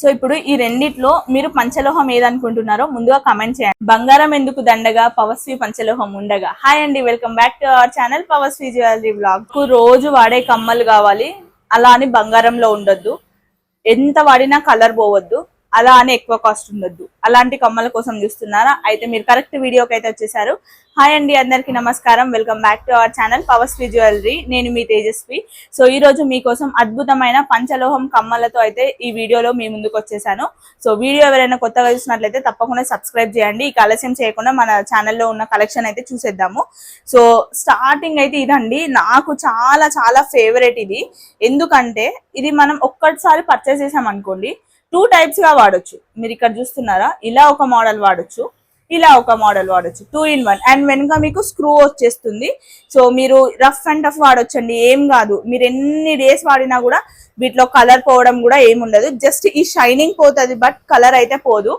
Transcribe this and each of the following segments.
So ఇప్పుడు ఈ రెండిట్లో మీరు పంచలోహం ఏదనుకుంటున్నారో ముందుగా కమెంట్ చేయండి. బంగారం ఎందుకు దండగా పవర్స్వి పంచలోహం ఉండగా. హాయ్ అండి, welcome back to our channel పవర్స్వి జ్యువెలరీ వ్లాగ్. రోజు వాడే కమ్మలు కావాలి, అలా అని బంగారంలో ఉండొద్దు. ఎంత వాడినా కలర్ పోవద్దు, అలా అని ఎక్కువ కాస్ట్ ఉండొద్దు. అలాంటి కమ్మల కోసం చూస్తున్నారా? అయితే మీరు కరెక్ట్ వీడియోకి అయితే వచ్చేసారు. హాయ్ అండి, అందరికీ నమస్కారం. Welcome back to our channel పవర్స్వి జ్యువెలరీ. నేను మీ తేజస్వి. సో ఈ రోజు మీకోసం అద్భుతమైన పంచలోహం కమ్మలతో అయితే ఈ వీడియోలో మీ ముందుకు వచ్చేసాను. సో వీడియో ఎవరైనా కొత్తగా చూసినట్లయితే తప్పకుండా సబ్స్క్రైబ్ చేయండి. ఈ ఆలస్యం చేయకుండా మన ఛానల్లో ఉన్న కలెక్షన్ అయితే చూసేద్దాము. సో స్టార్టింగ్ అయితే ఇదండి, నాకు చాలా చాలా ఫేవరెట్ ఇది. ఎందుకంటే ఇది మనం ఒక్కసారి పర్చేస్ చేసాం అనుకోండి, 2 టైప్స్ గా వాడొచ్చు. మీరు ఇక్కడ చూస్తున్నారా, ఇలా ఒక మోడల్ వాడొచ్చు, ఇలా ఒక మోడల్ వాడొచ్చు, 2 in 1. అండ్ వెనుక మీకు స్క్రూ వచ్చేస్తుంది. సో మీరు రఫ్ అండ్ టఫ్ వాడొచ్చండి, ఏం కాదు. మీరు ఎన్ని డేస్ వాడినా కూడా వీటిలో కలర్ పోవడం కూడా ఏముండదు. జస్ట్ ఈ షైనింగ్ పోతుంది, బట్ కలర్ అయితే పోదు.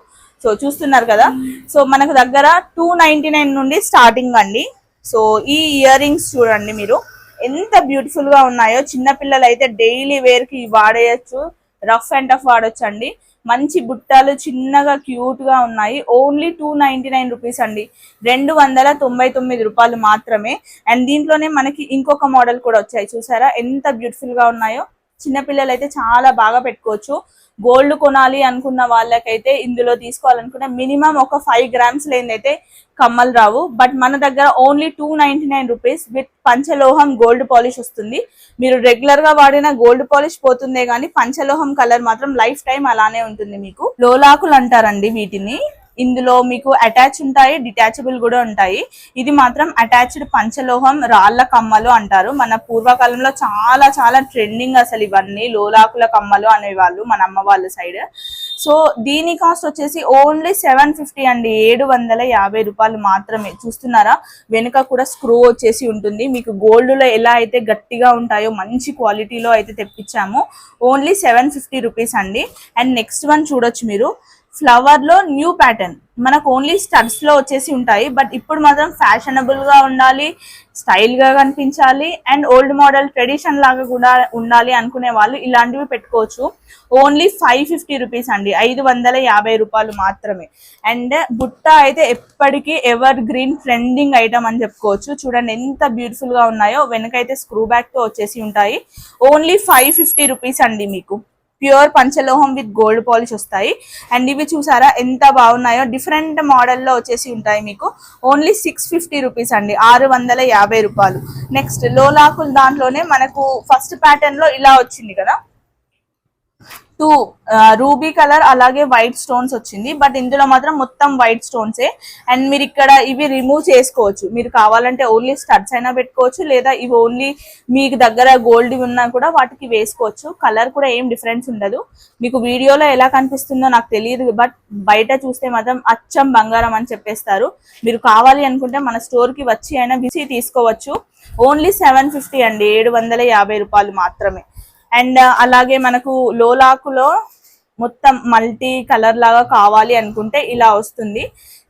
సో చూస్తున్నారు కదా. సో మనకు దగ్గర 299 నుండి స్టార్టింగ్ అండి. సో ఈ ఇయర్ రింగ్స్ చూడండి మీరు ఎంత బ్యూటిఫుల్ గా ఉన్నాయో. చిన్న పిల్లలు అయితే డైలీ వేర్ కి వాడేయచ్చు, రఫ్ అండ్ టఫ్ వాడొచ్చు అండి. మంచి బుట్టాలు చిన్నగా క్యూట్ గా ఉన్నాయి. ఓన్లీ 299 రూపీస్ అండి, 299 రూపాయలు మాత్రమే. అండ్ దీంట్లోనే మనకి ఇంకొక మోడల్ కూడా వచ్చాయి, చూసారా ఎంత బ్యూటిఫుల్ గా ఉన్నాయో. చిన్నపిల్లలు అయితే చాలా బాగా పెట్టుకోవచ్చు. గోల్డ్ కొనాలి అనుకున్న వాళ్ళకైతే ఇందులో తీసుకోవాలనుకున్న మినిమం ఒక 5 grams లేదైతే కమ్మలు రావు. బట్ మన దగ్గర ఓన్లీ 299 రూపీస్ విత్ పంచలోహం గోల్డ్ పాలిష్ వస్తుంది. మీరు రెగ్యులర్ గా వాడిన గోల్డ్ పాలిష్ పోతుందే గానీ పంచలోహం కలర్ మాత్రం లైఫ్ టైం అలానే ఉంటుంది. మీకు లోలాకులు అంటారండి వీటిని. ఇందులో మీకు అటాచ్ ఉంటాయి, డిటాచబుల్ కూడా ఉంటాయి. ఇది మాత్రం అటాచ్డ్ పంచలోహం రాళ్ల కమ్మలు అంటారు. మన పూర్వకాలంలో చాలా చాలా ట్రెండింగ్ అసలు ఇవన్నీ లోలాకుల కమ్మలు అనేవాళ్ళు మన అమ్మ వాళ్ళ సైడ్. సో దీని కాస్ట్ వచ్చేసి ఓన్లీ 750 అండి, 750 రూపాయలు మాత్రమే. చూస్తున్నారా, వెనుక కూడా స్క్రూ వచ్చేసి ఉంటుంది. మీకు గోల్డ్ లో ఎలా అయితే గట్టిగా ఉంటాయో మంచి క్వాలిటీలో అయితే తెప్పించాము. ఓన్లీ 750 రూపీస్ అండి. అండ్ నెక్స్ట్ వన్ చూడొచ్చు మీరు, ఫ్లవర్ లో న్యూ ప్యాటర్న్. మనకు ఓన్లీ స్టడ్స్ లో వచ్చేసి ఉంటాయి, బట్ ఇప్పుడు మాత్రం ఫ్యాషనబుల్ గా ఉండాలి, స్టైల్ గా కనిపించాలి, అండ్ ఓల్డ్ మోడల్ ట్రెడిషన్ లాగా కూడా ఉండాలి అనుకునే వాళ్ళు ఇలాంటివి పెట్టుకోవచ్చు. ఓన్లీ 550 రూపీస్ అండి, 550 రూపాయలు మాత్రమే. అండ్ బుట్ట అయితే ఎప్పటికీ ఎవర్ గ్రీన్ ట్రెండింగ్ ఐటమ్ అని చెప్పుకోవచ్చు. చూడండి ఎంత బ్యూటిఫుల్ గా ఉన్నాయో. వెనకైతే స్క్రూ బ్యాక్ తో వచ్చేసి ఉంటాయి. ఓన్లీ 550 రూపీస్ అండి. మీకు ప్యూర్ పంచలోహం విత్ గోల్డ్ పాలిష్ వస్తాయి. అండ్ ఇవి చూసారా ఎంత బాగున్నాయో, డిఫరెంట్ మోడల్లో వచ్చేసి ఉంటాయి. మీకు ఓన్లీ 650 రూపీస్ అండి, 650 రూపాయలు. నెక్స్ట్ లోలాకుల దాంట్లోనే మనకు ఫస్ట్ ప్యాటర్న్ లో ఇలా వచ్చింది కదా, 2 రూబీ కలర్ అలాగే వైట్ స్టోన్స్ వచ్చింది. బట్ ఇందులో మాత్రం మొత్తం వైట్ స్టోన్సే. అండ్ మీరు ఇక్కడ ఇవి రిమూవ్ చేసుకోవచ్చు. మీరు కావాలంటే ఓన్లీ స్టడ్స్ అయినా పెట్టుకోవచ్చు, లేదా ఇవి ఓన్లీ మీకు దగ్గర గోల్డ్ ఉన్నా కూడా వాటికి వేసుకోవచ్చు. కలర్ కూడా ఏం డిఫరెన్స్ ఉండదు. మీకు వీడియోలో ఎలా కనిపిస్తుందో నాకు తెలియదు, బట్ బయట చూస్తే మాత్రం అచ్చం బంగారం అని చెప్పేస్తారు. మీరు కావాలి అనుకుంటే మన స్టోర్ కి వచ్చి అయినా విసి తీసుకోవచ్చు. ఓన్లీ 750 అండి, 750 రూపాయలు మాత్రమే. అండ్ అలాగే మనకు లోలాకులో మొత్తం మల్టీ కలర్ లాగా కావాలి అనుకుంటే ఇలా వస్తుంది.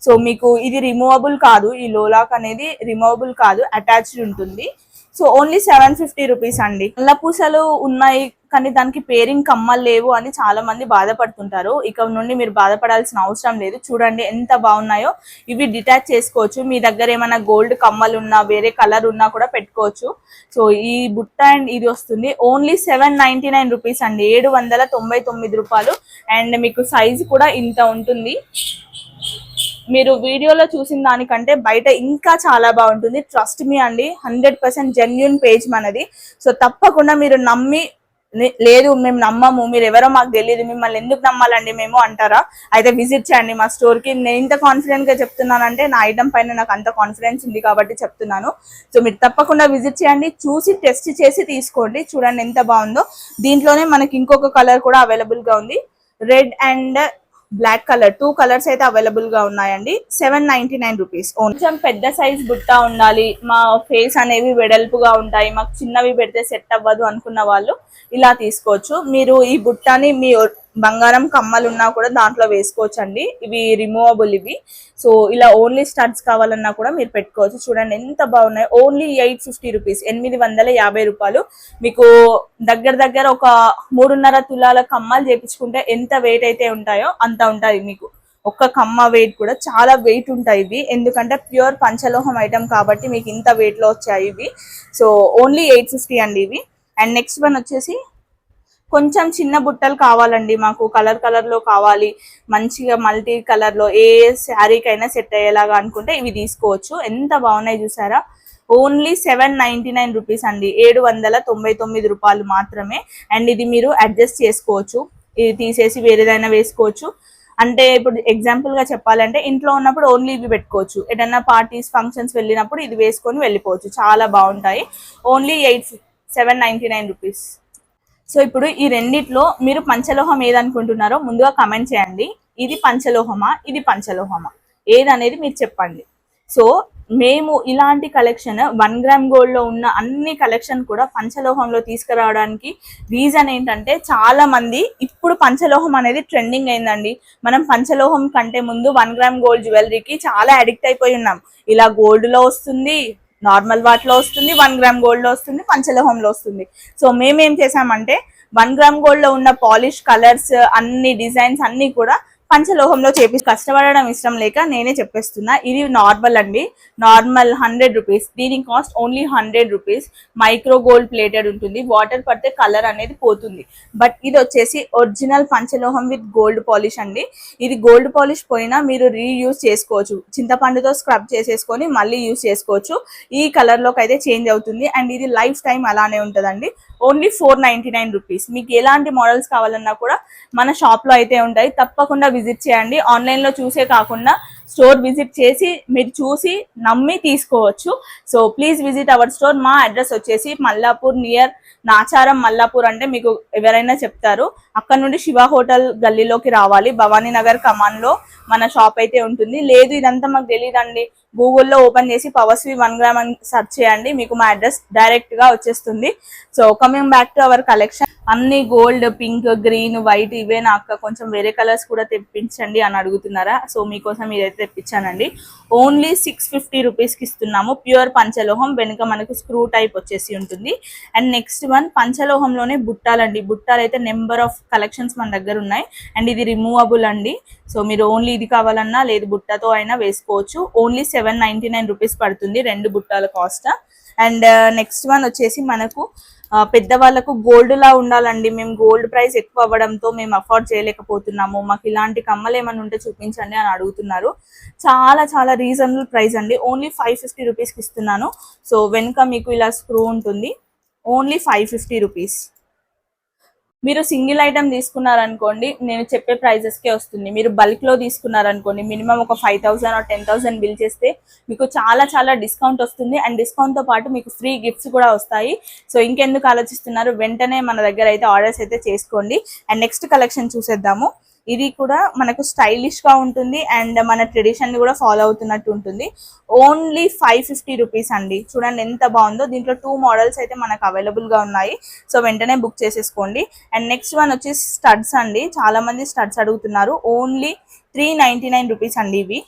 సో మీకు ఇది రిమూవబుల్ కాదు, ఈ లోలాక్ అనేది రిమూవబుల్ కాదు, అటాచ్డ్ ఉంటుంది. సో ఓన్లీ 750 రూపీస్ అండి. నల్ల పూసలు ఉన్నాయి కానీ దానికి పేరింగ్ కమ్మలు లేవు అని చాలా మంది బాధపడుతుంటారు. ఇక నుండి మీరు బాధపడాల్సిన అవసరం లేదు. చూడండి ఎంత బాగున్నాయో. ఇవి డిటాచ్ చేసుకోవచ్చు. మీ దగ్గర ఏమైనా గోల్డ్ కమ్మలు ఉన్నా వేరే కలర్ ఉన్నా కూడా పెట్టుకోవచ్చు. సో ఈ బుట్ట అండ్ ఇది వస్తుంది ఓన్లీ 799 రూపీస్ అండి, 799 రూపాయలు. అండ్ మీకు సైజు కూడా ఇంత ఉంటుంది. మీరు వీడియోలో చూసిన దానికంటే బయట ఇంకా చాలా బాగుంటుంది. ట్రస్ట్ మీ అండి, 100% జెన్యూన్ పేజ్ మనది. సో తప్పకుండా మీరు నమ్మి, లేదు మేము నమ్మము, మీరు ఎవరో మాకు తెలియదు, మిమ్మల్ని ఎందుకు నమ్మాలండి మేము అంటారా? అయితే విజిట్ చేయండి మా స్టోర్ కి. నేను ఇంత కాన్ఫిడెంట్ గా చెప్తున్నానంటే నా ఐటమ్ పైన నాకు అంత కాన్ఫిడెన్స్ ఉంది కాబట్టి చెప్తున్నాను. సో మీరు తప్పకుండా విజిట్ చేయండి, చూసి టెస్ట్ చేసి తీసుకోండి. చూడండి ఎంత బాగుందో. దీంట్లోనే మనకి ఇంకొక కలర్ కూడా అవైలబుల్ గా ఉంది, red and black colour. 2 colours అయితే అవైలబుల్ గా ఉన్నాయండి. 799 రూపీస్. కొంచెం పెద్ద సైజ్ బుట్ట ఉండాలి, మా ఫేస్ అనేవి వెడల్పుగా ఉంటాయి, మాకు చిన్నవి పెడితే సెట్ అవ్వదు అనుకున్న వాళ్ళు ఇలా తీసుకోవచ్చు. మీరు ఈ బుట్టని బంగారం కమ్మలు ఉన్నా కూడా దాంట్లో వేసుకోవచ్చు అండి. ఇవి రిమూవబుల్ ఇవి. సో ఇలా ఓన్లీ స్టడ్స్ కావాలన్నా కూడా మీరు పెట్టుకోవచ్చు. చూడండి ఎంత బాగున్నాయి. ఓన్లీ 850 రూపీస్, 850 రూపాయలు. మీకు దగ్గర దగ్గర ఒక 3.5 తులాల కమ్మలు చేపించుకుంటే ఎంత వెయిట్ అయితే ఉంటాయో అంత ఉంటాయి. మీకు ఒక్క కమ్మ వెయిట్ కూడా చాలా వెయిట్ ఉంటాయి ఇవి, ఎందుకంటే ప్యూర్ పంచలోహం ఐటమ్ కాబట్టి మీకు ఇంత వెయిట్ లో వచ్చాయి ఇవి. సో ఓన్లీ 850 అండి ఇవి. అండ్ నెక్స్ట్ వన్ వచ్చేసి కొంచెం చిన్న బుట్టలు కావాలండి మాకు, కలర్ కలర్ లో కావాలి, మంచిగా మల్టీ కలర్ లో ఏ శారీకైనా సెట్ అయ్యేలాగా అనుకుంటే ఇవి తీసుకోవచ్చు. ఎంత బాగున్నాయి చూసారా. ఓన్లీ 799 రూపీస్ అండి, 799 రూపాయలు మాత్రమే. అండ్ ఇది మీరు అడ్జస్ట్ చేసుకోవచ్చు, ఇది తీసేసి వేరేదైనా వేసుకోవచ్చు. అంటే ఇప్పుడు ఎగ్జాంపుల్ గా చెప్పాలంటే ఇంట్లో ఉన్నప్పుడు ఓన్లీ ఇవి పెట్టుకోవచ్చు, ఏదైనా పార్టీస్ ఫంక్షన్స్ వెళ్ళినప్పుడు ఇది వేసుకొని వెళ్ళిపోవచ్చు. చాలా బాగుంటాయి. Only 799 rupees. సో ఇప్పుడు ఈ రెండిట్లో మీరు పంచలోహం ఏదనుకుంటున్నారో ముందుగా కమెంట్ చేయండి. ఇది పంచలోహమా, ఇది పంచలోహమా, ఏదనేది మీరు చెప్పండి. సో మేము ఇలాంటి కలెక్షన్ 1 గ్రామ్ గోల్డ్ లో ఉన్న అన్ని కలెక్షన్ కూడా పంచలోహంలో తీసుకురావడానికి రీజన్ ఏంటంటే, చాలా మంది ఇప్పుడు పంచలోహం అనేది ట్రెండింగ్ అయిందండి. మనం పంచలోహం కంటే ముందు 1 గ్రామ్ గోల్డ్ జ్యువెలరీకి చాలా అడిక్ట్ అయిపోయి ఉన్నాం. ఇలా గోల్డ్ లో వస్తుంది, నార్మల్ వాటిలో వస్తుంది, 1 గ్రామ్ గోల్డ్ లో వస్తుంది, పంచలోహంలో వస్తుంది. సో మేమేం చేసామంటే 1 గ్రామ్ గోల్డ్ లో ఉన్న పాలిష్ కలర్స్ అన్ని డిజైన్స్ అన్ని కూడా పంచలోహంలో చేపి కష్టపడడం ఇష్టం లేక నేనే చెప్పేస్తున్నా. ఇది నార్మల్ అండి, నార్మల్ 100 రూపీస్. దీని cost only 100 rupees. Micro gold plated ఉంటుంది, వాటర్ పడితే కలర్ అనేది పోతుంది. బట్ ఇది వచ్చేసి ఒరిజినల్ పంచలోహం విత్ గోల్డ్ పాలిష్ అండి. ఇది గోల్డ్ పాలిష్ పోయినా మీరు రీయూజ్ చేసుకోవచ్చు, చింతపండుతో స్క్రబ్ చేసేసుకొని మళ్ళీ యూజ్ చేసుకోవచ్చు. ఈ కలర్ లోకి అయితే చేంజ్ అవుతుంది. అండ్ ఇది లైఫ్ టైం అలానే ఉంటుందండి. Only 499 rupees. మీకు ఎలాంటి మోడల్స్ కావాలన్నా కూడా మన షాప్ లో అయితే ఉంటాయి, తప్పకుండా విజిట్ చేయండి. ఆన్లైన్ లో చూసే కాకుండా స్టోర్ విజిట్ చేసి మీరు చూసి నమ్మి తీసుకోవచ్చు. So please visit our store. మా అడ్రస్ వచ్చేసి మల్లాపూర్, నియర్ నాచారం మల్లాపూర్ అంటే మీకు ఎవరైనా చెప్తారు. అక్కడ నుండి శివ హోటల్ గల్లీలోకి రావాలి, భవానీ నగర్ కమాన్ లో మన షాప్ అయితే ఉంటుంది. లేదు ఇదంతా మాకు తెలియదండి, గూగుల్లో ఓపెన్ చేసి పవర్స్వి 1 గ్రామ్ అని సెర్చ్ చేయండి, మీకు మా అడ్రస్ డైరెక్ట్ గా వచ్చేస్తుంది. So coming back to hour collection, అన్ని గోల్డ్, పింక్, గ్రీన్, వైట్ ఇవే నాకు కొంచెం వేరే కలర్స్ కూడా తెప్పించండి అని అడుగుతున్నారా. సో మీకోసం ఇదైతే తెప్పించానండి. ఓన్లీ 650 రూపీస్కి ఇస్తున్నాము. ప్యూర్ పంచలోహం, వెనుక మనకు స్క్రూ టైప్ వచ్చేసి ఉంటుంది. అండ్ నెక్స్ట్ వన్ పంచలోహంలోనే బుట్టాలండి. బుట్టాలు అయితే నెంబర్ ఆఫ్ కలెక్షన్స్ మన దగ్గర ఉన్నాయి. అండ్ ఇది రిమూవబుల్ అండి. సో మీరు ఓన్లీ ఇది కావాలన్నా లేదు బుట్టతో అయినా వేసుకోవచ్చు. ఓన్లీ 799 రూపీస్ పడుతుంది 2 బుట్టాల కాస్ట్. అండ్ నెక్స్ట్ వన్ వచ్చేసి మనకు పెద్దవాళ్ళకు గోల్డ్ లా ఉండాలండి. మేము గోల్డ్ ప్రైస్ ఎక్కువ అవ్వడంతో మేము అఫోర్డ్ చేయలేకపోతున్నాము, మాకు ఇలాంటి కమ్మలు ఏమైనా ఉంటే చూపించండి అని అడుగుతున్నారు. చాలా చాలా రీజనబుల్ ప్రైస్ అండి. ఓన్లీ 550 రూపీస్కి ఇస్తున్నాను. సో వెనుక మీకు ఇలా స్క్రూ ఉంటుంది. Only 550 rupees. మీరు సింగిల్ ఐటమ్ తీసుకున్నారనుకోండి నేను చెప్పే ప్రైజెస్కే వస్తుంది. మీరు బల్క్లో తీసుకున్నారనుకోండి మినిమం ఒక 5000 or 10,000 బిల్ చేస్తే మీకు చాలా చాలా డిస్కౌంట్ వస్తుంది. అండ్ డిస్కౌంట్తో పాటు మీకు ఫ్రీ గిఫ్ట్స్ కూడా వస్తాయి. సో ఇంకెందుకు ఆలోచిస్తున్నారు, వెంటనే మన దగ్గర అయితే ఆర్డర్స్ అయితే చేసుకోండి. అండ్ నెక్స్ట్ కలెక్షన్ చూసేద్దాము. ఇది కూడా మనకు స్టైలిష్ గా ఉంటుంది అండ్ మన ట్రెడిషన్ ని కూడా ఫాలో అవుతున్నట్టు ఉంటుంది. ఓన్లీ 550 రూపీస్ అండి. చూడండి ఎంత బాగుందో. దీంట్లో 2 మోడల్స్ అయితే మనకు అవైలబుల్ గా ఉన్నాయి. సో వెంటనే బుక్ చేసేసుకోండి. అండ్ నెక్స్ట్ వన్ వచ్చి స్టడ్స్ అండి. చాలా మంది స్టడ్స్ అడుగుతున్నారు. ఓన్లీ 399 రూపీస్ అండి ఇవి.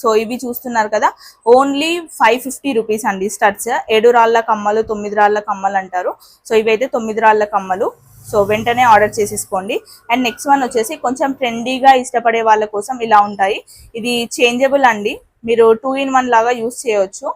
సో ఇవి చూస్తున్నారు కదా, ఓన్లీ 550 రూపీస్ అండి స్టడ్స్. 7 రాళ్ళ కమ్మలు, 9 రాళ్ళ కమ్మలు అంటారు. సో ఇవైతే 9 రాళ్ళ కమ్మలు. సో వెంటనే ఆర్డర్ చేసేసుకోండి. అండ్ నెక్స్ట్ వన్ వచ్చేసి కొంచెం ట్రెండీగా ఇష్టపడే వాళ్ళ కోసం ఇలా ఉంటాయి. ఇది చేంజబుల్ అండి, మీరు 2 in 1 లాగా యూస్ చేయవచ్చు.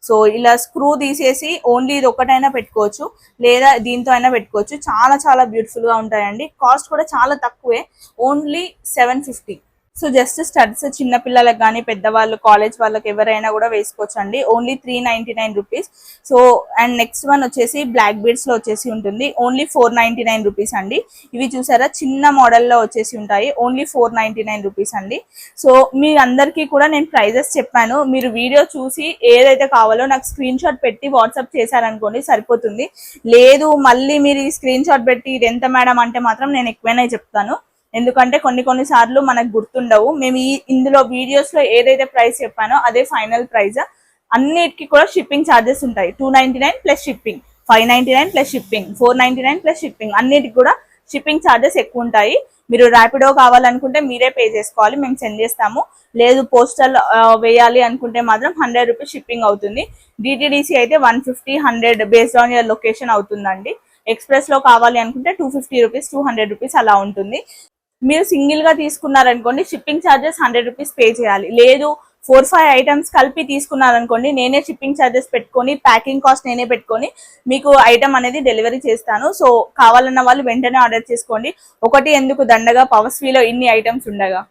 సో ఇలా స్క్రూ తీసేసి ఓన్లీ ఇది ఒకటైనా పెట్టుకోవచ్చు, లేదా దీంతో అయినా పెట్టుకోవచ్చు. చాలా చాలా బ్యూటిఫుల్ గా ఉంటాయండి. కాస్ట్ కూడా చాలా తక్కువే, ఓన్లీ 750. సో జస్ట్ స్టడ్స్ చిన్నపిల్లలకు కానీ పెద్దవాళ్ళు, కాలేజ్ వాళ్ళకి ఎవరైనా కూడా వేసుకోవచ్చు అండి. Only 399 rupees. So and next one వచ్చేసి బ్లాక్ బీడ్స్ లో వచ్చేసి ఉంటుంది. ఓన్లీ 499 రూపీస్ అండి. ఇవి చూసారా చిన్న మోడల్లో వచ్చేసి ఉంటాయి. ఓన్లీ 499 రూపీస్ అండి. సో మీ అందరికీ కూడా నేను ప్రైజెస్ చెప్పాను. మీరు వీడియో చూసి ఏదైతే కావాలో నాకు స్క్రీన్ షాట్ పెట్టి వాట్సాప్ చేశారనుకోండి సరిపోతుంది. లేదు మళ్ళీ మీరు ఈ స్క్రీన్ షాట్ పెట్టి ఇది ఎంత మేడం అంటే మాత్రం నేను ఎక్కువనే చెప్తాను. ఎందుకంటే కొన్ని సార్లు మనకు గుర్తుండవు. మేము ఇందులో వీడియోస్ లో ఏదైతే ప్రైస్ చెప్పానో అదే ఫైనల్ ప్రైస్. అన్నిటికీ కూడా షిప్పింగ్ ఛార్జెస్ ఉంటాయి. 299 plus shipping, 599 plus shipping, 499 plus shipping, అన్నిటికి కూడా షిప్పింగ్ ఛార్జెస్ ఎక్కువ ఉంటాయి. మీరు ర్యాపిడో కావాలనుకుంటే మీరే పే చేసుకోవాలి, మేము సెండ్ చేస్తాము. లేదు పోస్టల్ వేయాలి అనుకుంటే మాత్రం 100 రూపీస్ షిప్పింగ్ అవుతుంది. డిటిడిసి అయితే 150, 100 బేస్డ్ ఆన్ యువర్ లొకేషన్ అవుతుందండి. ఎక్స్ప్రెస్ లో కావాలి అనుకుంటే 250 రూపీస్, 200 రూపీస్ అలా ఉంటుంది. మీరు సింగిల్ గా తీసుకున్నారనుకోండి షిప్పింగ్ ఛార్జెస్ 100 రూపీస్ పే చేయాలి. లేదు 4-5 ఐటమ్స్ కలిపి తీసుకున్నారనుకోండి నేనే షిప్పింగ్ ఛార్జెస్ పెట్టుకొని ప్యాకింగ్ కాస్ట్ నేనే పెట్టుకొని మీకు ఐటమ్ అనేది డెలివరీ చేస్తాను. సో కావాలన్న వాళ్ళు వెంటనే ఆర్డర్ చేసుకోండి. ఒకటి ఎందుకు దండగా, పవర్స్వీలో ఇన్ని ఐటమ్స్ ఉండగా.